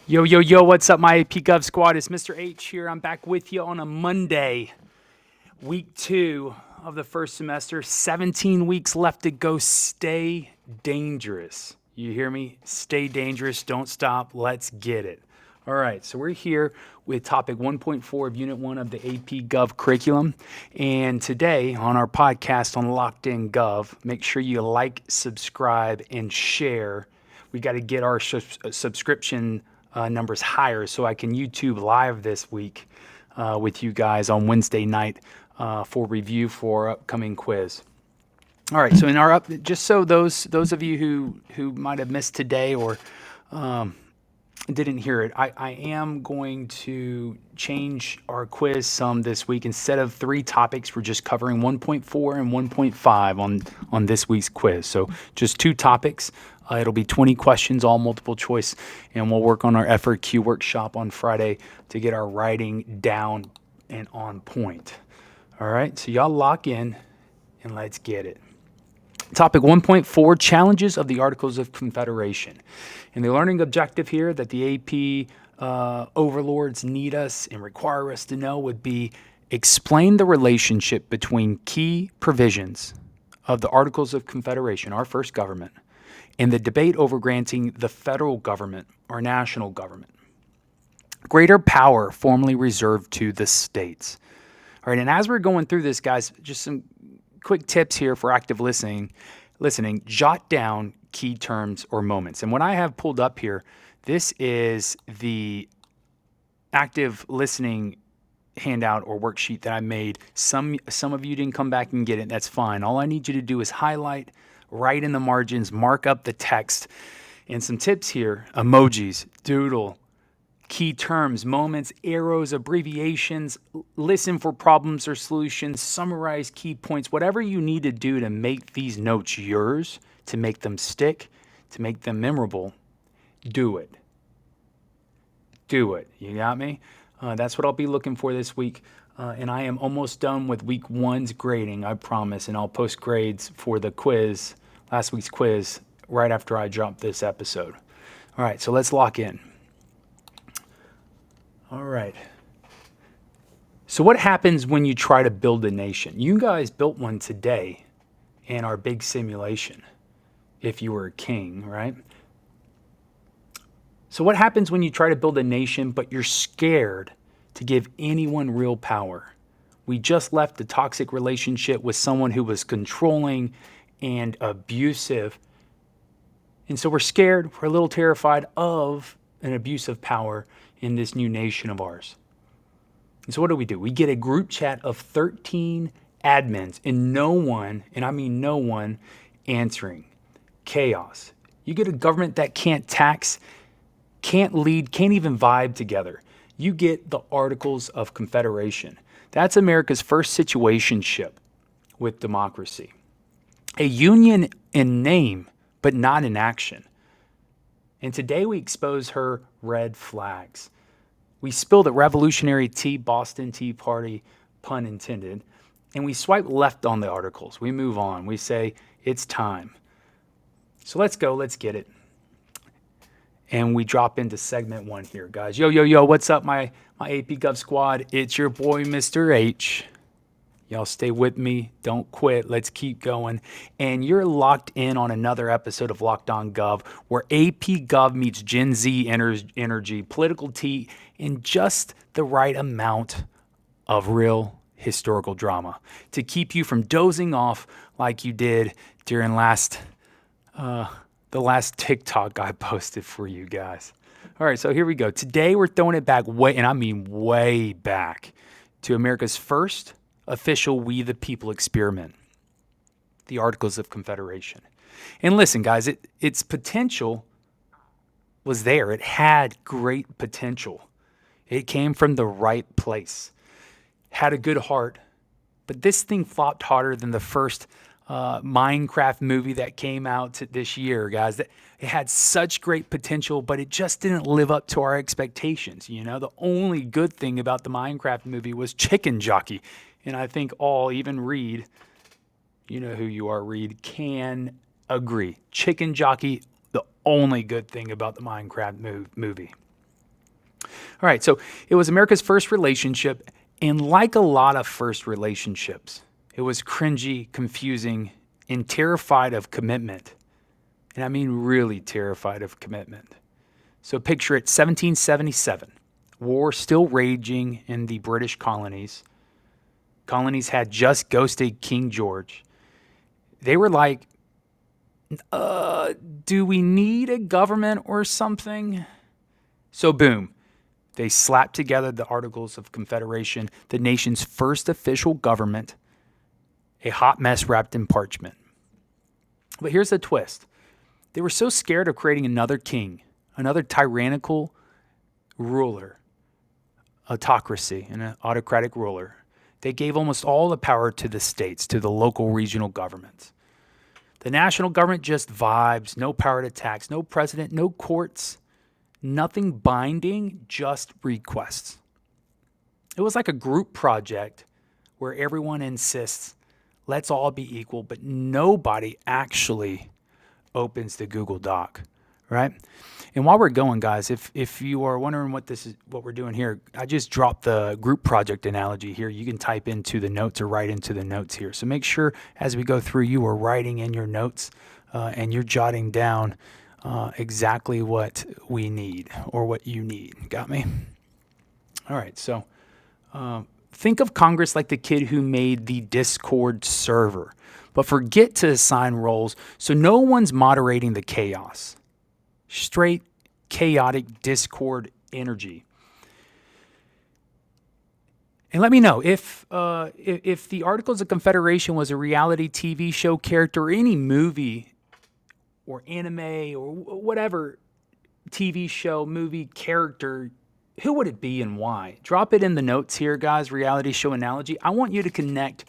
Yo, yo, yo, what's up, my AP Gov squad? It's Mr. H here. I'm back with you on a Monday, week 2 of the first semester. 17 weeks left to go. Stay dangerous. You hear me? Stay dangerous. Don't stop. Let's get it. All right, so we're here with topic 1.4 of Unit 1 of the AP Gov curriculum. And today on our podcast on Locked On Gov, make sure you like, subscribe, and share. We got to get our subscription numbers higher so I can YouTube live this week with you guys on Wednesday night for review for our upcoming quiz. All right, so in our just so those of you who might have missed today or didn't hear it, I am going to change our quiz some this week. Instead of 3 topics, we're just covering 1.4 and 1.5 on this week's quiz. So just 2 topics. It'll be 20 questions, all multiple choice, and we'll work on our FRQ workshop on Friday to get our writing down and on point. All right, so y'all lock in and let's get it. Topic 1.4, Challenges of the Articles of Confederation. And the learning objective here that the AP overlords need us and require us to know would be explain the relationship between key provisions of the Articles of Confederation, our first government, and the debate over granting the federal government or national government greater power formerly reserved to the states. All right, and as we're going through this, guys, just some quick tips here for active listening, jot down key terms or moments. And what I have pulled up here, this is the active listening handout or worksheet that I made. Some of you didn't come back and get it. That's fine. All I need you to do is highlight, write in the margins, mark up the text. And some tips here: emojis, doodle, key terms, moments, arrows, abbreviations, listen for problems or solutions, summarize key points, whatever you need to do to make these notes yours, to make them stick, to make them memorable. Do it. Do it. You got me? That's what I'll be looking for this week. And I am almost done with week 1's grading, I promise. And I'll post grades for the quiz, last week's quiz, right after I drop this episode. All right, so let's lock in. All right. So what happens when you try to build a nation? You guys built one today in our big simulation, if you were a king, right? So what happens when you try to build a nation, but you're scared to give anyone real power? We just left a toxic relationship with someone who was controlling and abusive. And so we're scared, we're a little terrified of an abuse of power in this new nation of ours. And so what do? We get a group chat of 13 admins and no one, and I mean no one, answering. Chaos. You get a government that can't tax, can't lead, can't even vibe together. You get the Articles of Confederation. That's America's first situationship with democracy. A union in name, but not in action. And today we expose her red flags. We spill the revolutionary tea, Boston Tea Party, pun intended, and we swipe left on the articles. We move on. We say, it's time. So let's go. Let's get it. And we drop into segment 1 here, guys. Yo, yo, yo, what's up, my AP Gov squad? It's your boy, Mr. H. Y'all stay with me. Don't quit. Let's keep going. And you're locked in on another episode of Locked On Gov, where AP Gov meets Gen Z energy, political tea, and just the right amount of real historical drama to keep you from dozing off like you did during the last TikTok I posted for you guys. All right, so here we go. Today we're throwing it back way back to America's first official We the People experiment, the Articles of Confederation. And listen, guys, its potential was there. It had great potential. It came from the right place, had a good heart, but this thing flopped harder than the first Minecraft movie that came out this year, guys. It had such great potential, but it just didn't live up to our expectations. You know, the only good thing about the Minecraft movie was Chicken Jockey. And I think even Reed, you know who you are, Reed, can agree. Chicken Jockey, the only good thing about the Minecraft movie. All right, so it was America's first relationship, and like a lot of first relationships, it was cringy, confusing, and terrified of commitment. And I mean really terrified of commitment. So picture it, 1777, war still raging in the British colonies. Colonies had just ghosted King George. They were like, do we need a government or something? So boom, they slapped together the Articles of Confederation, the nation's first official government, a hot mess wrapped in parchment. But here's the twist. They were so scared of creating another king, another tyrannical ruler, autocracy, and an autocratic ruler. They gave almost all the power to the states, to the local regional governments. The national government just vibes, no power to tax, no president, no courts, nothing binding, just requests. It was like a group project where everyone insists, let's all be equal, but nobody actually opens the Google Doc, right? And while we're going, guys, if you are wondering what we're doing here, I just dropped the group project analogy here. You can type into the notes or write into the notes here. So make sure as we go through, you are writing in your notes and you're jotting down exactly what we need or what you need. Got me? All right. So think of Congress like the kid who made the Discord server, but forget to assign roles, so no one's moderating the chaos. Straight chaotic Discord energy. And let me know if the Articles of Confederation was a reality TV show character or any movie or anime or whatever TV show, movie character, who would it be and why? Drop it in the notes here, guys, reality show analogy. I want you to connect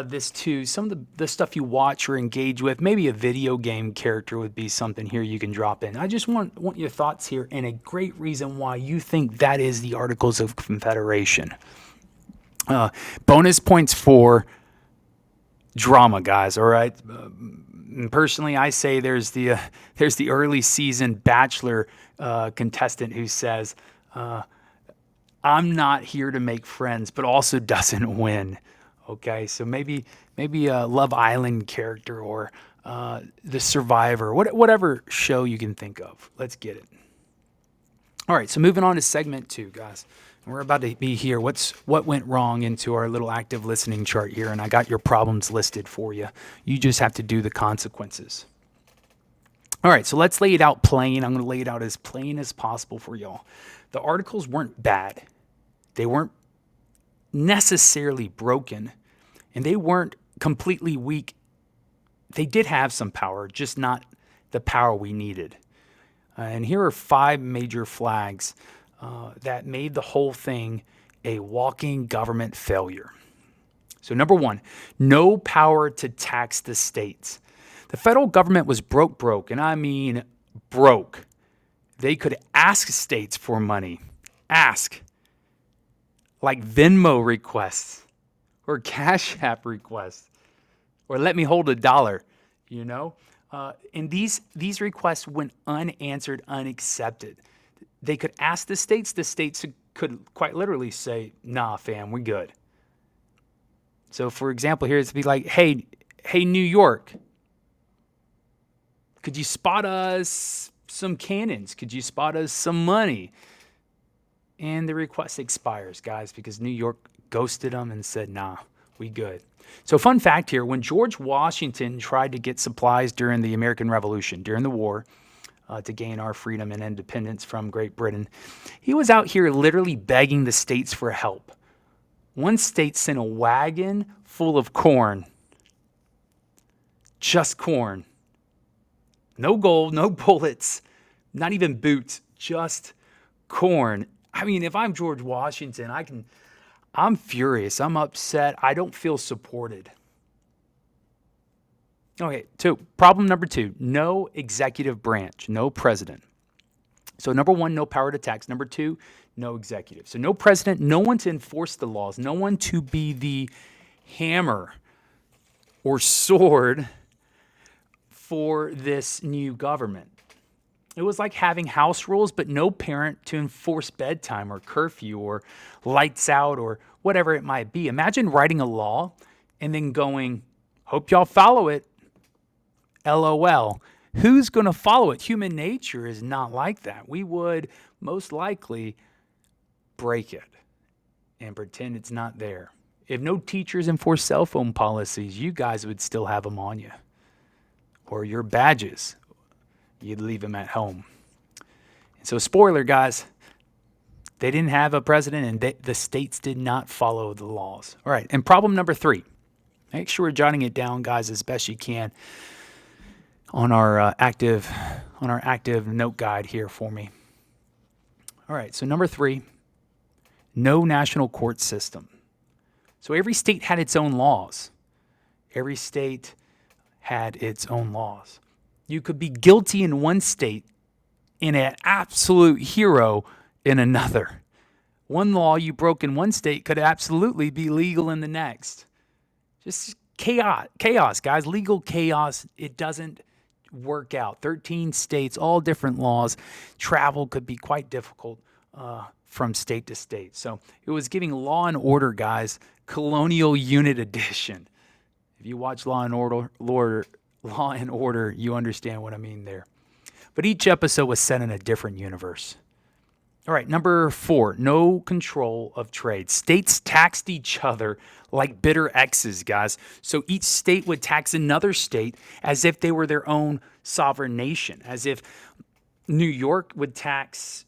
this to some of the stuff you watch or engage with. Maybe a video game character would be something here you can drop in. I just want your thoughts here and a great reason why you think that is the Articles of Confederation. Bonus points for drama, guys, all right? Personally, I say there's the early season Bachelor contestant who says, I'm not here to make friends, but also doesn't win. Okay, so maybe a Love Island character or The Survivor, whatever show you can think of. Let's get it. All right, so moving on to segment 2, guys. We're about to be here. What went wrong into our little active listening chart here, and I got your problems listed for you. You just have to do the consequences. All right, so let's lay it out plain. I'm going to lay it out as plain as possible for y'all. The articles weren't bad. They weren't necessarily broken, and they weren't completely weak. They did have some power, just not the power we needed. And here are 5 major flags that made the whole thing a walking government failure. So number 1, no power to tax the states. The federal government was broke, and I mean broke. They could ask states for money. Ask. Like Venmo requests or Cash App requests or let me hold $1, you know? And these requests went unanswered, unaccepted. They could ask the states could quite literally say, nah, fam, we good. So for example, here it's be like, hey, New York, could you spot us some cannons? Could you spot us some money? And the request expires, guys, because New York ghosted them and said, nah, we good. So fun fact here, when George Washington tried to get supplies during the American Revolution, during the war, to gain our freedom and independence from Great Britain, he was out here literally begging the states for help. One state sent a wagon full of corn. Just corn. No gold, no bullets, not even boots, just corn. I mean, if I'm George Washington, I'm furious. I'm upset. I don't feel supported. Okay, so problem number 2, no executive branch, no president. So number 1, no power to tax. Number 2, no executive. So no president, no one to enforce the laws, no one to be the hammer or sword for this new government. It was like having house rules, but no parent to enforce bedtime or curfew or lights out or whatever it might be. Imagine writing a law and then going, hope y'all follow it. LOL. Who's going to follow it? Human nature is not like that. We would most likely break it and pretend it's not there. If no teachers enforce cell phone policies, you guys would still have them on you. Or your badges, you'd leave them at home. And so, spoiler, guys, they didn't have a president and the states did not follow the laws. All right, and problem number 3. Make sure we're jotting it down, guys, as best you can on our active note guide here for me. All right, so number 3, no national court system. So every state had its own laws. Every state had its own laws. You could be guilty in one state and an absolute hero in another. One law you broke in one state could absolutely be legal in the next. Just chaos, guys. Legal chaos. It doesn't work out. 13 states, all different laws. Travel could be quite difficult from state to state. So it was giving Law and Order, guys, Colonial Unit Edition. If you watch Law and Order, you understand what I mean there. But each episode was set in a different universe. All right, number 4, no control of trade. States taxed each other like bitter exes, guys. So each state would tax another state as if they were their own sovereign nation, as if New York would tax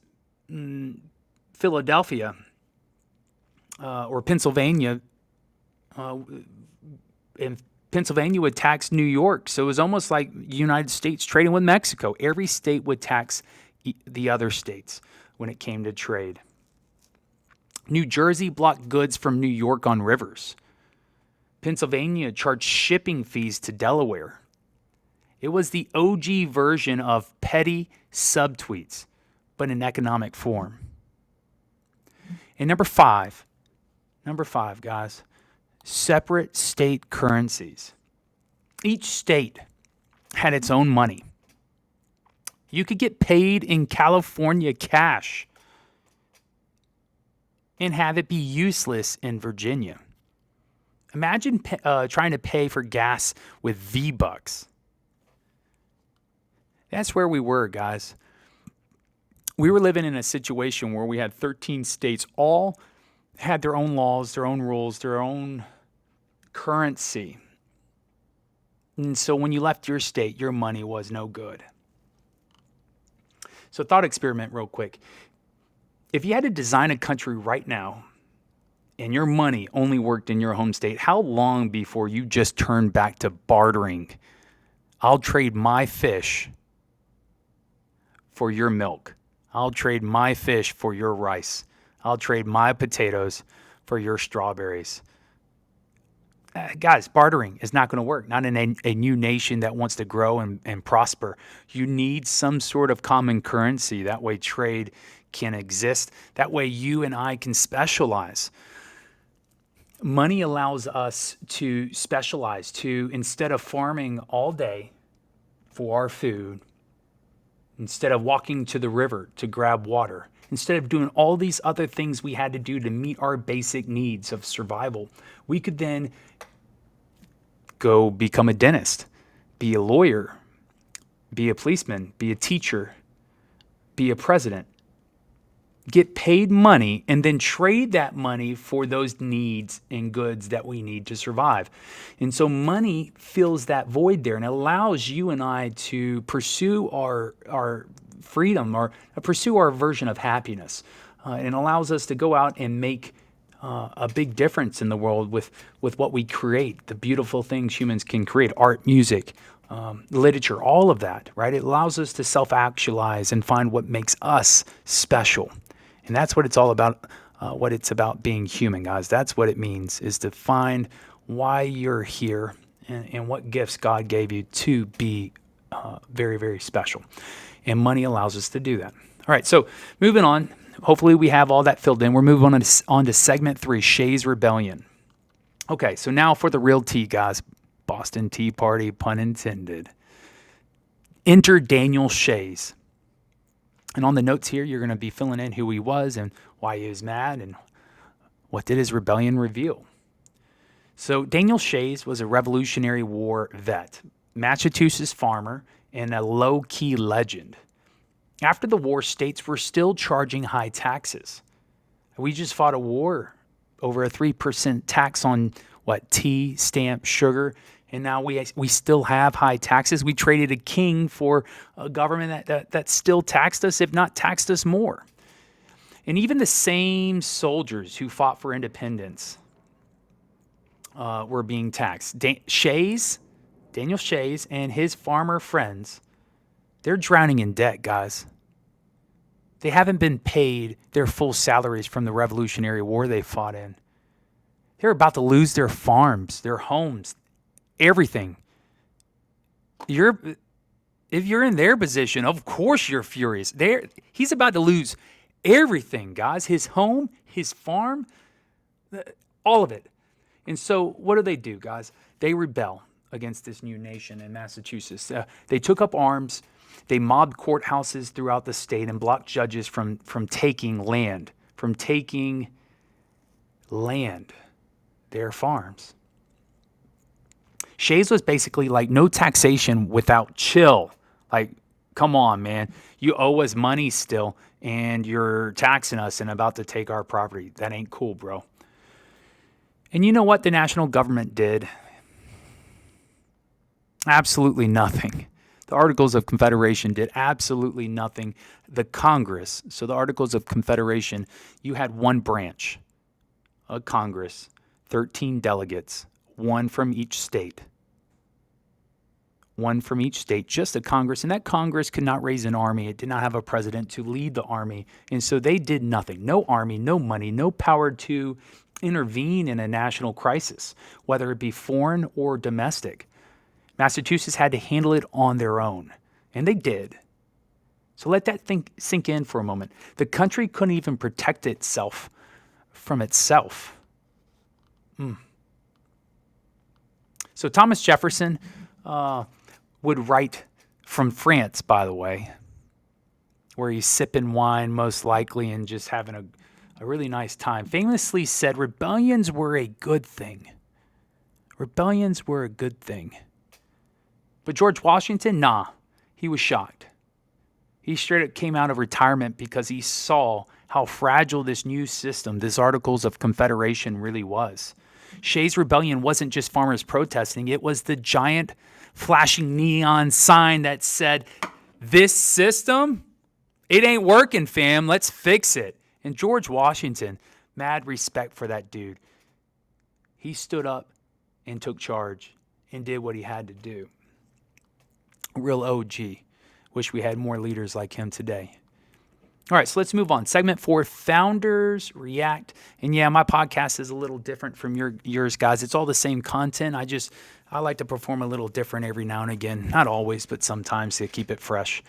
Philadelphia or Pennsylvania, and Pennsylvania would tax New York. So it was almost like the United States trading with Mexico. Every state would tax the other states when it came to trade. New Jersey blocked goods from New York on rivers. Pennsylvania charged shipping fees to Delaware. It was the OG version of petty subtweets, but in economic form. And number five, guys, separate state currencies. Each state had its own money. You could get paid in California cash and have it be useless in Virginia. Imagine trying to pay for gas with V-Bucks. That's where we were, guys. We were living in a situation where we had 13 states, all had their own laws, their own rules, their own currency. And so when you left your state, your money was no good. So thought experiment real quick. If you had to design a country right now and your money only worked in your home state, how long before you just turned back to bartering? I'll trade my fish for your milk. I'll trade my fish for your rice. I'll trade my potatoes for your strawberries. Guys, bartering is not going to work. Not in a new nation that wants to grow and prosper. You need some sort of common currency. That way trade can exist. That way you and I can specialize. Money allows us to specialize, to instead of farming all day for our food, instead of walking to the river to grab water, instead of doing all these other things we had to do to meet our basic needs of survival, we could then go become a dentist, be a lawyer, be a policeman, be a teacher, be a president, get paid money, and then trade that money for those needs and goods that we need to survive. And so money fills that void there and allows you and I to pursue our freedom or pursue our version of happiness. And allows us to go out and make a big difference in the world with what we create, the beautiful things humans can create, art, music, literature, all of that, right? It allows us to self-actualize and find what makes us special. And that's what it's all about, what it's about being human, guys. That's what it means, is to find why you're here and what gifts God gave you to be very, very special. And money allows us to do that. All right, so moving on. Hopefully we have all that filled in. We're moving on to segment 3, Shays Rebellion. Okay, so now for the real tea, guys. Boston Tea Party, pun intended. Enter Daniel Shays. And on the notes here, you're going to be filling in who he was and why he was mad and what did his rebellion reveal. So Daniel Shays was a Revolutionary War vet, Massachusetts farmer, and a low-key legend. After the war, states were still charging high taxes. We just fought a war over a 3% tax on tea, stamp, sugar, and now we still have high taxes. We traded a king for a government that still taxed us, if not taxed us more. And even the same soldiers who fought for independence were being taxed. Daniel Shays, and his farmer friends, they're drowning in debt, guys. They haven't been paid their full salaries from the Revolutionary War they fought in. They're about to lose their farms, their homes, everything. If you're in their position, of course you're furious. He's about to lose everything, guys. His home, his farm, all of it. And so what do, guys? They rebel against this new nation in Massachusetts. They took up arms. They mobbed courthouses throughout the state and blocked judges from taking land, their farms. Shays was basically like, no taxation without chill. Like, come on, man. You owe us money still, and you're taxing us and about to take our property. That ain't cool, bro. And you know what the national government did? Absolutely nothing. The Articles of Confederation did absolutely nothing. The Congress, so the Articles of Confederation, you had one branch, a Congress, 13 delegates, one from each state. One from each state, just a Congress. And that Congress could not raise an army. It did not have a president to lead the army. And so they did nothing. No army, no money, no power to intervene in a national crisis, whether it be foreign or domestic. Massachusetts had to handle it on their own, and they did. So let that sink in for a moment. The country couldn't even protect itself from itself. So Thomas Jefferson would write from France, by the way, where he's sipping wine most likely and just having a really nice time. Famously said, rebellions were a good thing. Rebellions were a good thing. But George Washington, he was shocked. He straight up came out of retirement because he saw how fragile this new system, this Articles of Confederation, really was. Shays Rebellion wasn't just farmers protesting. It was the giant flashing neon sign that said, this system, it ain't working, fam. Let's fix it. And George Washington, mad respect for that dude. He stood up and took charge and did what he had to do. Real OG. Wish we had more leaders like him today. All right, so let's move on. Segment 4, Founders React. And yeah, my podcast is a little different from yours, guys. It's all the same content. I like to perform a little different every now and again. Not always, but sometimes to keep it fresh.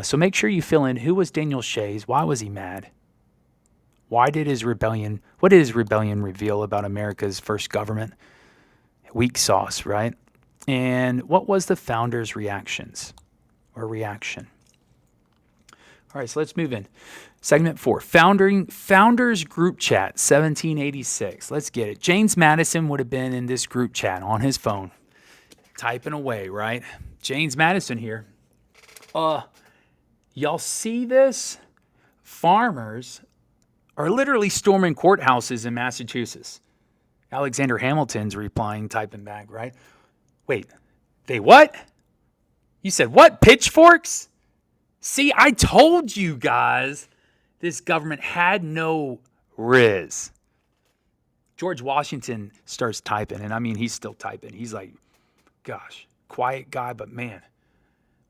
So make sure you fill in, who was Daniel Shays? Why was he mad? What did his rebellion reveal about America's first government? Weak sauce, right? And what was the founders' reaction? All right, so let's move in. Segment 4, Founders Group Chat, 1786. Let's get it. James Madison would have been in this group chat on his phone, typing away, right? James Madison here. Y'all see this? Farmers are literally storming courthouses in Massachusetts. Alexander Hamilton's replying, typing back, right? Wait, they what? You said what? Pitchforks? See, I told you guys this government had no riz. George Washington starts typing, and I mean, he's still typing. He's like, gosh, quiet guy, but man,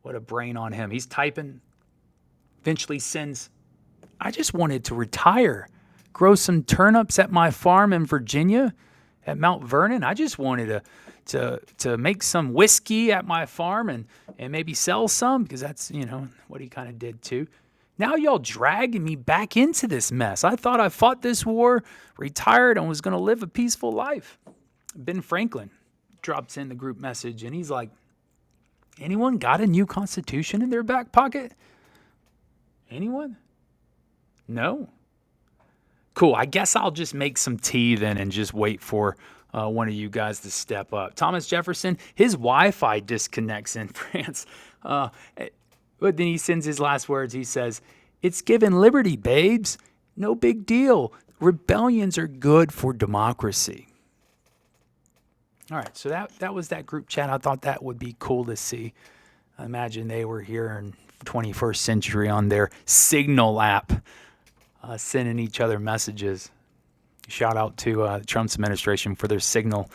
what a brain on him. He's typing, eventually sends, I just wanted to retire, grow some turnips at my farm in Virginia at Mount Vernon. I just wanted to make some whiskey at my farm and maybe sell some, because that's, what he kind of did too. Now y'all dragging me back into this mess. I thought I fought this war, retired, and was going to live a peaceful life. Ben Franklin drops in the group message, and he's like, anyone got a new constitution in their back pocket? Anyone? No? Cool. I guess I'll just make some tea then and just wait for one of you guys to step up. Thomas Jefferson, his Wi-Fi disconnects in France. But then he sends his last words. He says, "It's given liberty, babes. No big deal. Rebellions are good for democracy." All right, so that was that group chat. I thought that would be cool to see. I imagine they were here in 21st century on their Signal app, sending each other messages. Shout out to Trump's administration for their Signal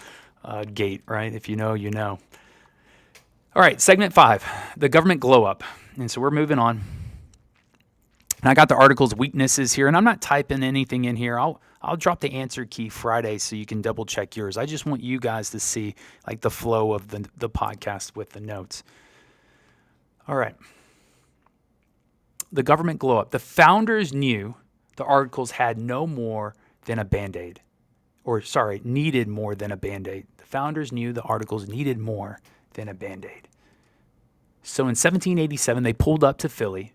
gate, right? If you know, you know. All right, segment 5, the government glow up. And so we're moving on. And I got the article's weaknesses here, and I'm not typing anything in here. I'll drop the answer key Friday so you can double check yours. I just want you guys to see like the flow of the podcast with the notes. All right. The government glow up. The founders knew the articles had no more than a Band-Aid. Needed more than a Band-Aid. The founders knew the articles needed more than a Band-Aid. So in 1787, they pulled up to Philly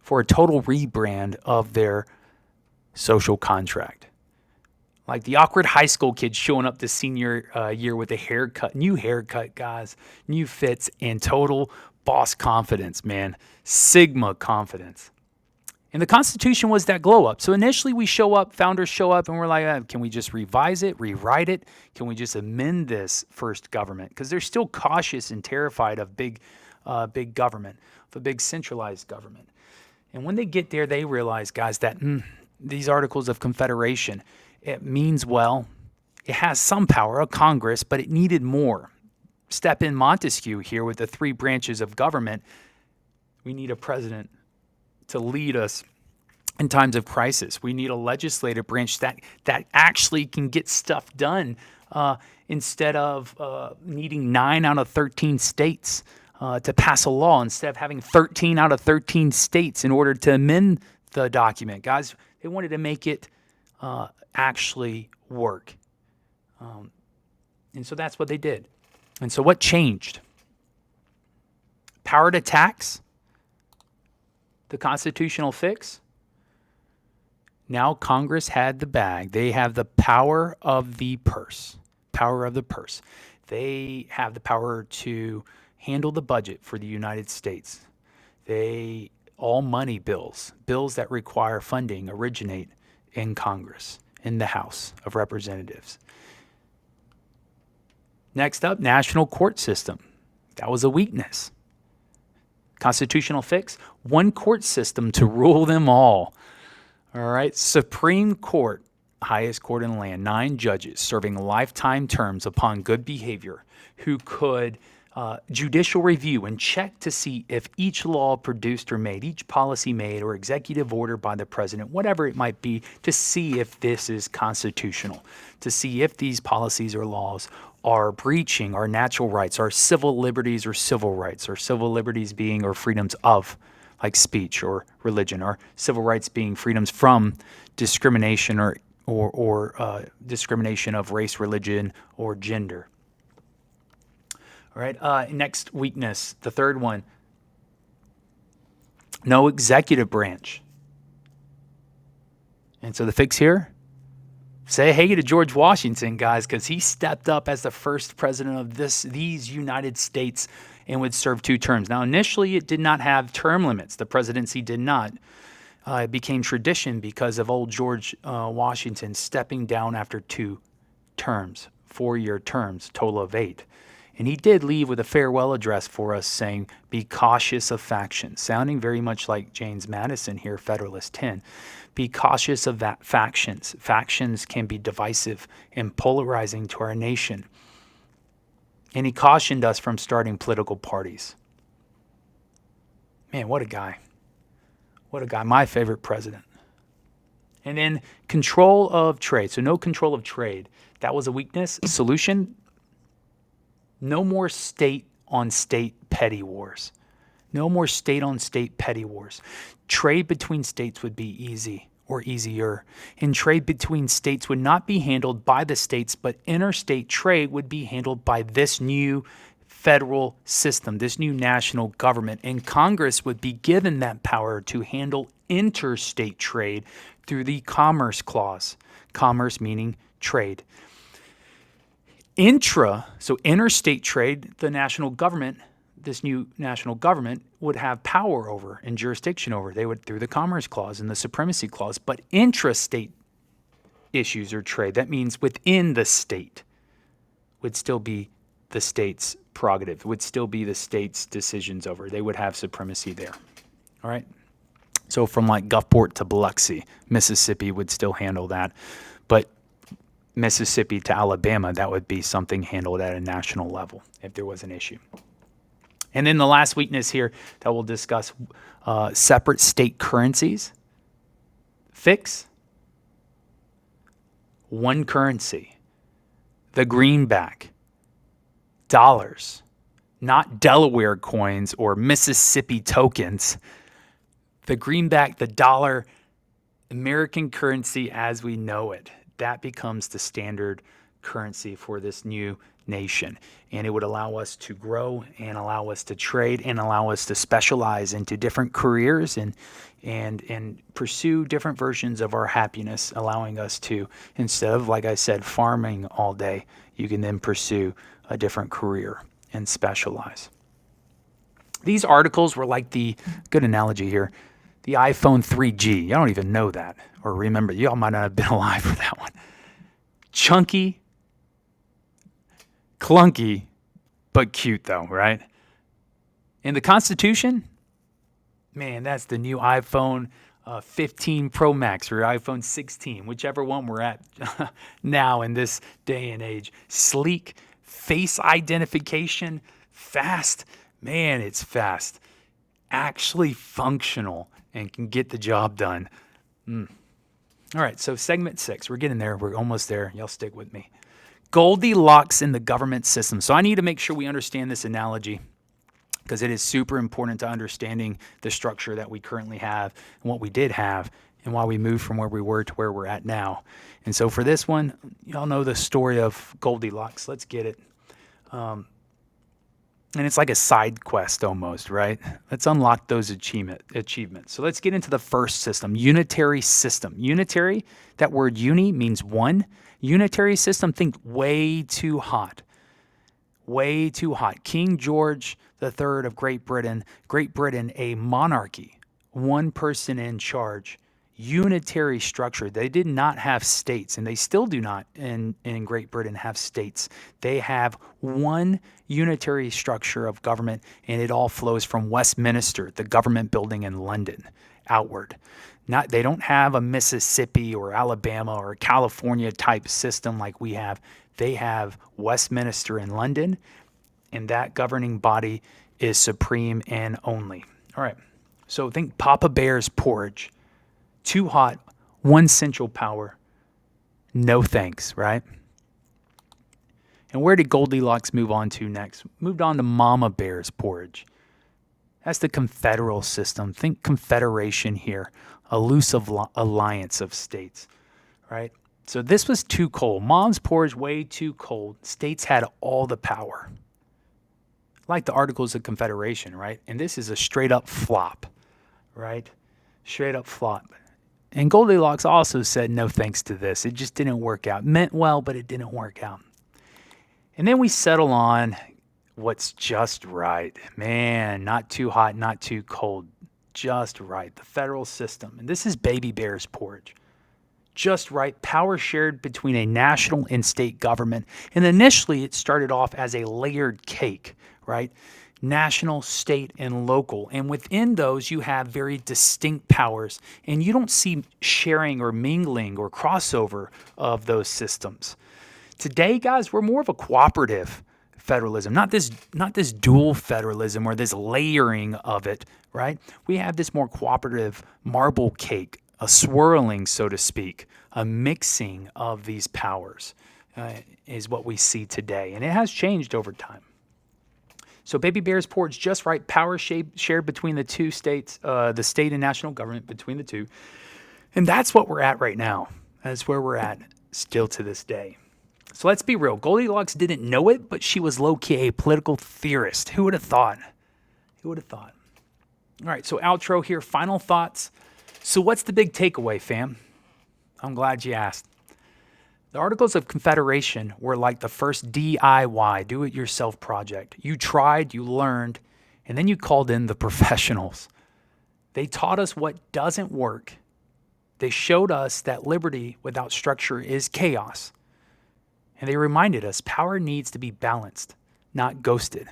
for a total rebrand of their social contract. Like the awkward high school kids showing up to senior year with a haircut, new haircut, guys, new fits, and total boss confidence, man. Sigma confidence. And the Constitution was that glow up. So initially founders show up, and we're like, can we just revise it, rewrite it? Can we just amend this first government? Because they're still cautious and terrified of big government, of a big centralized government. And when they get there, they realize, guys, that these Articles of Confederation, it means well. It has some power, a Congress, but it needed more. Step in Montesquieu here with the 3 branches of government. We need a president to lead us in times of crisis. We need a legislative branch that actually can get stuff done instead of needing 9 out of 13 states to pass a law, instead of having 13 out of 13 states in order to amend the document. Guys, they wanted to make it actually work. And so that's what they did. And so what changed? Power to tax? The constitutional fix? Now Congress had the bag. They have the power of the purse. Power of the purse. They have the power to handle the budget for the United States. All money bills that require funding originate in Congress, in the House of Representatives. Next up, national court system. That was a weakness. Constitutional fix, one court system to rule them all. All right, Supreme Court, highest court in the land, 9 judges serving lifetime terms upon good behavior who could judicial review and check to see if each law produced or made, each policy made or executive order by the president, whatever it might be, to see if this is constitutional, to see if these policies or laws are breaching our natural rights, our civil liberties or civil rights, or civil liberties being or freedoms of, like speech or religion, or civil rights being freedoms from discrimination or discrimination of race, religion, or gender. All right, next weakness, the third one, no executive branch. And so the fix here, say hey to George Washington, guys, because he stepped up as the first president of these United States and would serve 2 terms. Now, initially, it did not have term limits. The presidency did not. It became tradition because of old George Washington stepping down after 2 terms, 4-year terms, total of 8. And he did leave with a farewell address for us saying, be cautious of factions, sounding very much like James Madison here, Federalist 10. Be cautious of factions. Factions can be divisive and polarizing to our nation. And he cautioned us from starting political parties. Man, what a guy. What a guy. My favorite president. And then control of trade. So no control of trade. That was a weakness. Solution, no more state-on-state petty wars. No more state-on-state petty wars. Trade between states would be easy or easier. And trade between states would not be handled by the states, but interstate trade would be handled by this new federal system, this new national government, and Congress would be given that power to handle interstate trade through the Commerce Clause. Commerce meaning trade. So interstate trade, the national government, this new national government would have power over and jurisdiction over. They would through the Commerce Clause and the Supremacy Clause. But intrastate issues or trade, that means within the state, would still be the state's prerogative, would still be the state's decisions over. They would have supremacy there. All right. So from like Gulfport to Biloxi, Mississippi would still handle that. But Mississippi to Alabama, that would be something handled at a national level if there was an issue. And then the last weakness here that we'll discuss, separate state currencies. Fix. One currency. The greenback. Dollars. Not Delaware coins or Mississippi tokens. The greenback, the dollar, American currency as we know it. That becomes the standard currency for this new nation. And it would allow us to grow and allow us to trade and allow us to specialize into different careers and pursue different versions of our happiness, allowing us to, instead of, like I said, farming all day, you can then pursue a different career and specialize. These articles were like good analogy here, the iPhone 3G. I don't even know that or remember. Y'all might not have been alive for that one. Chunky, clunky, but cute though, right? And the Constitution, man, that's the new iPhone 15 Pro Max or iPhone 16, whichever one we're at now in this day and age. Sleek, face identification, fast. Man, it's fast. Actually functional and can get the job done. All right, so segment 6. We're getting there. We're almost there. Y'all stick with me. Goldilocks in the government system. So I need to make sure we understand this analogy because it is super important to understanding the structure that we currently have and what we did have and why we moved from where we were to where we're at now. And so for this one, y'all know the story of Goldilocks. Let's get it. And it's like a side quest almost, right? Let's unlock those achievements. So let's get into the first system, unitary system. Unitary, that word uni means one. Unitary system, think way too hot. Way too hot. King George III of Great Britain, a monarchy, one person in charge, unitary structure. They did not have states, and they still do not in Great Britain have states. They have one unitary structure of government, and it all flows from Westminster, the government building in London, outward. They don't have a Mississippi or Alabama or California type system like we have. They have Westminster in London, and that governing body is supreme and only. All right, so think Papa Bear's porridge. Too hot, one central power, no thanks, right? And where did Goldilocks move on to next? Moved on to Mama Bear's porridge. That's the confederal system. Think confederation here, a loose alliance of states, right? So this was too cold. Mom's porridge, way too cold. States had all the power. Like the Articles of Confederation, right? And this is a straight up flop, right? Straight up flop. And Goldilocks also said no thanks to this. It just didn't work out. Meant well, but it didn't work out. And then we settle on what's just right. Man, not too hot, not too cold. Just right. The federal system. And this is Baby Bear's porridge. Just right. Power shared between a national and state government. And initially it started off as a layered cake, right? National, state, and local. And within those, you have very distinct powers. And you don't see sharing or mingling or crossover of those systems. Today, guys, we're more of a cooperative federalism, not this dual federalism or this layering of it, right? We have this more cooperative marble cake, a swirling, so to speak, a mixing of these powers is what we see today. And it has changed over time. So Baby Bear's porridge, just right, power shared between the two states, the state and national government between the two. And that's what we're at right now. That's where we're at still to this day. So let's be real. Goldilocks didn't know it, but she was low-key a political theorist. Who would have thought? Who would have thought? All right, so outro here, final thoughts. So what's the big takeaway, fam? I'm glad you asked. The Articles of Confederation were like the first DIY, do-it-yourself project. You tried, you learned, and then you called in the professionals. They taught us what doesn't work. They showed us that liberty without structure is chaos. And they reminded us power needs to be balanced, not ghosted.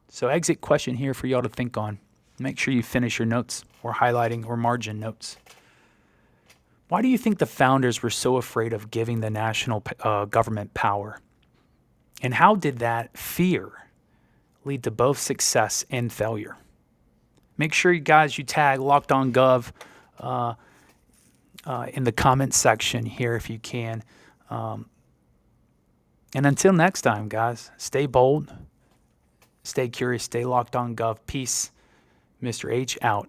So exit question here for y'all to think on. Make sure you finish your notes or highlighting or margin notes. Why do you think the founders were so afraid of giving the national government power? And how did that fear lead to both success and failure? Make sure you guys, you tag Locked On Gov in the comments section here if you can. And until next time, guys, stay bold, stay curious, stay locked on Gov. Peace. Mr. H out.